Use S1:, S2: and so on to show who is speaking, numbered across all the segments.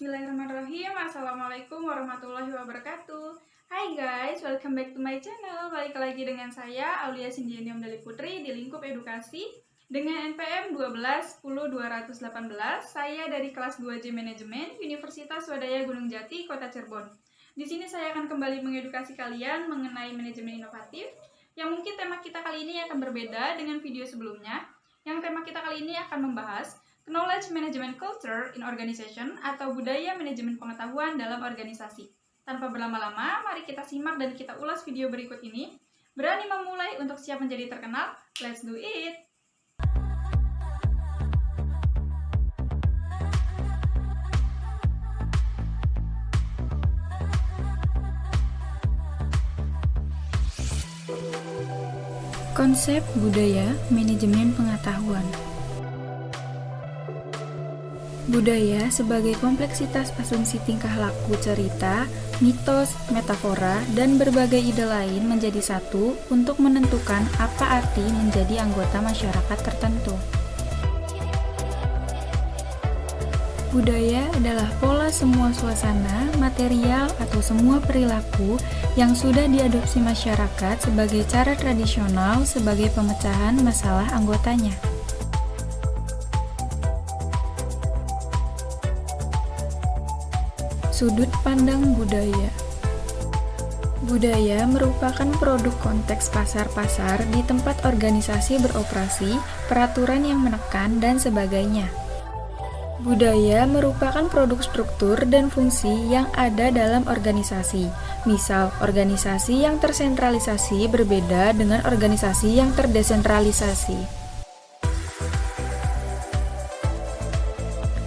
S1: Bismillahirrahmanirrahim. Assalamualaikum warahmatullahi wabarakatuh. Hai guys, welcome back to my channel. Balik lagi dengan saya Aulia Sindiani Omdali Putri di lingkup edukasi dengan NPM 1210218. Saya dari kelas 2J Manajemen Universitas Swadaya Gunung Jati, Kota Cirebon. Di sini saya akan kembali mengedukasi kalian mengenai manajemen inovatif. Yang mungkin tema kita kali ini akan berbeda dengan video sebelumnya. Yang tema kita kali ini akan membahas Knowledge Management Culture in Organization atau budaya manajemen pengetahuan dalam organisasi. Tanpa berlama-lama, mari kita simak dan kita ulas video berikut ini. Berani memulai untuk siap menjadi terkenal? Let's do it!
S2: Konsep budaya manajemen pengetahuan. Budaya sebagai kompleksitas asumsi tingkah laku, cerita, mitos, metafora, dan berbagai ide lain menjadi satu untuk menentukan apa arti menjadi anggota masyarakat tertentu. Budaya adalah pola semua suasana, material, atau semua perilaku yang sudah diadopsi masyarakat sebagai cara tradisional sebagai pemecahan masalah anggotanya. Sudut pandang budaya. Budaya merupakan produk konteks pasar-pasar di tempat organisasi beroperasi, peraturan yang menekan, dan sebagainya. Budaya merupakan produk struktur dan fungsi yang ada dalam organisasi. Misal, organisasi yang tersentralisasi berbeda dengan organisasi yang terdesentralisasi.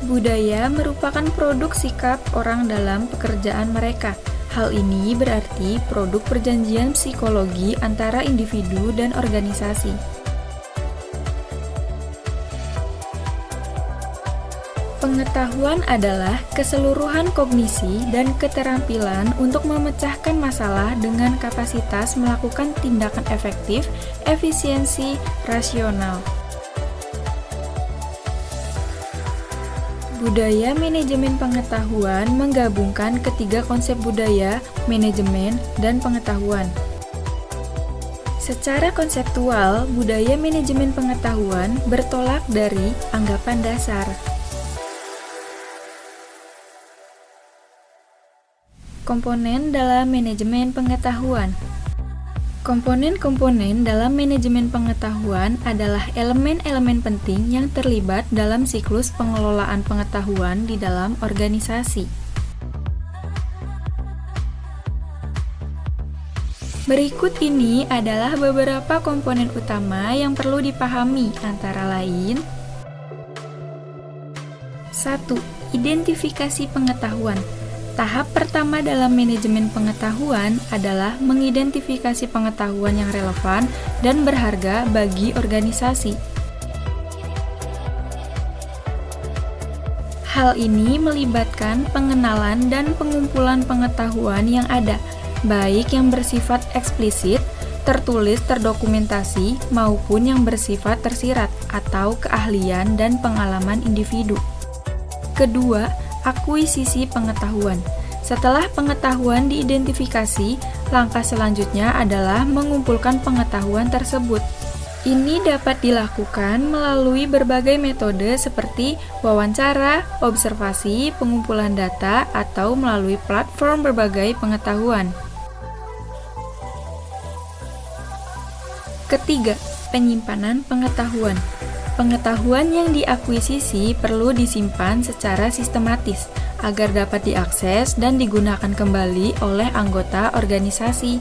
S2: Budaya merupakan produk sikap orang dalam pekerjaan mereka. Hal ini berarti produk perjanjian psikologi antara individu dan organisasi. Pengetahuan adalah keseluruhan kognisi dan keterampilan untuk memecahkan masalah dengan kapasitas melakukan tindakan efektif, efisiensi, rasional. Budaya manajemen pengetahuan menggabungkan ketiga konsep budaya, manajemen, dan pengetahuan. Secara konseptual, budaya manajemen pengetahuan bertolak dari anggapan dasar. Komponen dalam manajemen pengetahuan. Komponen-komponen dalam manajemen pengetahuan adalah elemen-elemen penting yang terlibat dalam siklus pengelolaan pengetahuan di dalam organisasi. Berikut ini adalah beberapa komponen utama yang perlu dipahami, antara lain: 1. Identifikasi pengetahuan. Tahap pertama dalam manajemen pengetahuan adalah mengidentifikasi pengetahuan yang relevan dan berharga bagi organisasi. Hal ini melibatkan pengenalan dan pengumpulan pengetahuan yang ada, baik yang bersifat eksplisit, tertulis, terdokumentasi, maupun yang bersifat tersirat atau keahlian dan pengalaman individu. Kedua, akuisisi pengetahuan. Setelah pengetahuan diidentifikasi, langkah selanjutnya adalah mengumpulkan pengetahuan tersebut. Ini dapat dilakukan melalui berbagai metode seperti wawancara, observasi, pengumpulan data, atau melalui platform berbagai pengetahuan. Ketiga, penyimpanan pengetahuan. Pengetahuan yang diakuisisi perlu disimpan secara sistematis agar dapat diakses dan digunakan kembali oleh anggota organisasi.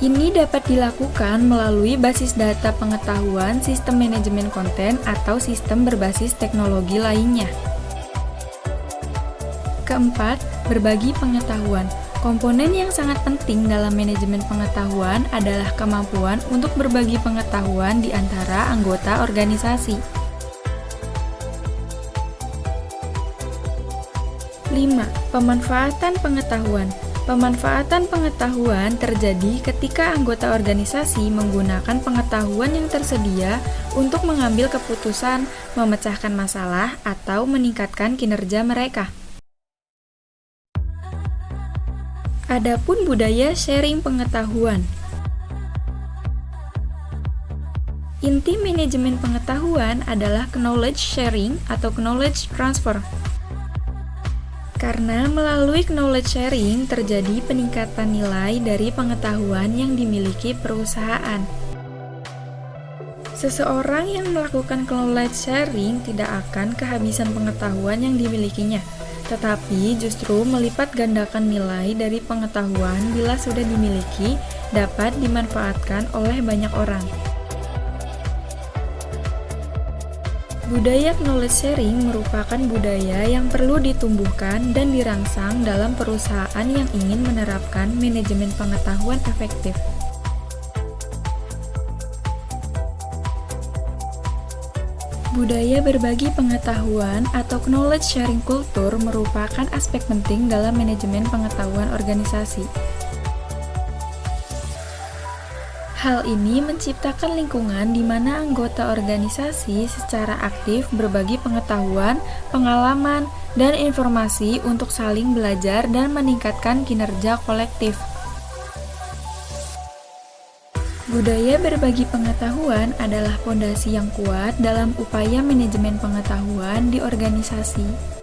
S2: Ini dapat dilakukan melalui basis data pengetahuan, sistem manajemen konten, atau sistem berbasis teknologi lainnya. Keempat, berbagi pengetahuan. Komponen yang sangat penting dalam manajemen pengetahuan adalah kemampuan untuk berbagi pengetahuan di antara anggota organisasi. 5. Pemanfaatan pengetahuan. Pemanfaatan pengetahuan terjadi ketika anggota organisasi menggunakan pengetahuan yang tersedia untuk mengambil keputusan, memecahkan masalah, atau meningkatkan kinerja mereka. Adapun budaya sharing pengetahuan. Inti manajemen pengetahuan adalah knowledge sharing atau knowledge transfer. Karena melalui knowledge sharing terjadi peningkatan nilai dari pengetahuan yang dimiliki perusahaan. Seseorang yang melakukan knowledge sharing tidak akan kehabisan pengetahuan yang dimilikinya, tetapi justru melipat gandakan nilai dari pengetahuan bila sudah dimiliki dapat dimanfaatkan oleh banyak orang. Budaya knowledge sharing merupakan budaya yang perlu ditumbuhkan dan dirangsang dalam perusahaan yang ingin menerapkan manajemen pengetahuan efektif. Budaya berbagi pengetahuan atau knowledge sharing culture merupakan aspek penting dalam manajemen pengetahuan organisasi. Hal ini menciptakan lingkungan di mana anggota organisasi secara aktif berbagi pengetahuan, pengalaman, dan informasi untuk saling belajar dan meningkatkan kinerja kolektif. Budaya berbagi pengetahuan adalah fondasi yang kuat dalam upaya manajemen pengetahuan di organisasi.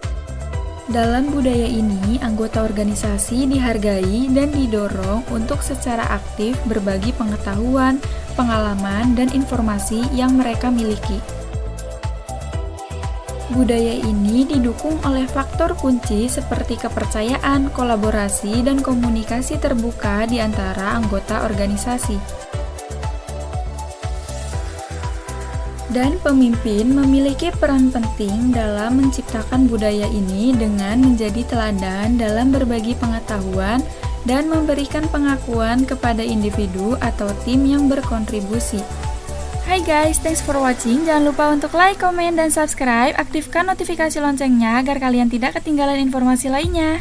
S2: Dalam budaya ini, anggota organisasi dihargai dan didorong untuk secara aktif berbagi pengetahuan, pengalaman, dan informasi yang mereka miliki. Budaya ini didukung oleh faktor kunci seperti kepercayaan, kolaborasi, dan komunikasi terbuka di antara anggota organisasi. Dan pemimpin memiliki peran penting dalam menciptakan budaya ini dengan menjadi teladan dalam berbagi pengetahuan dan memberikan pengakuan kepada individu atau tim yang berkontribusi. Hai guys, thanks for watching. Jangan lupa untuk like, komen, dan subscribe. Aktifkan notifikasi loncengnya agar kalian tidak ketinggalan informasi lainnya.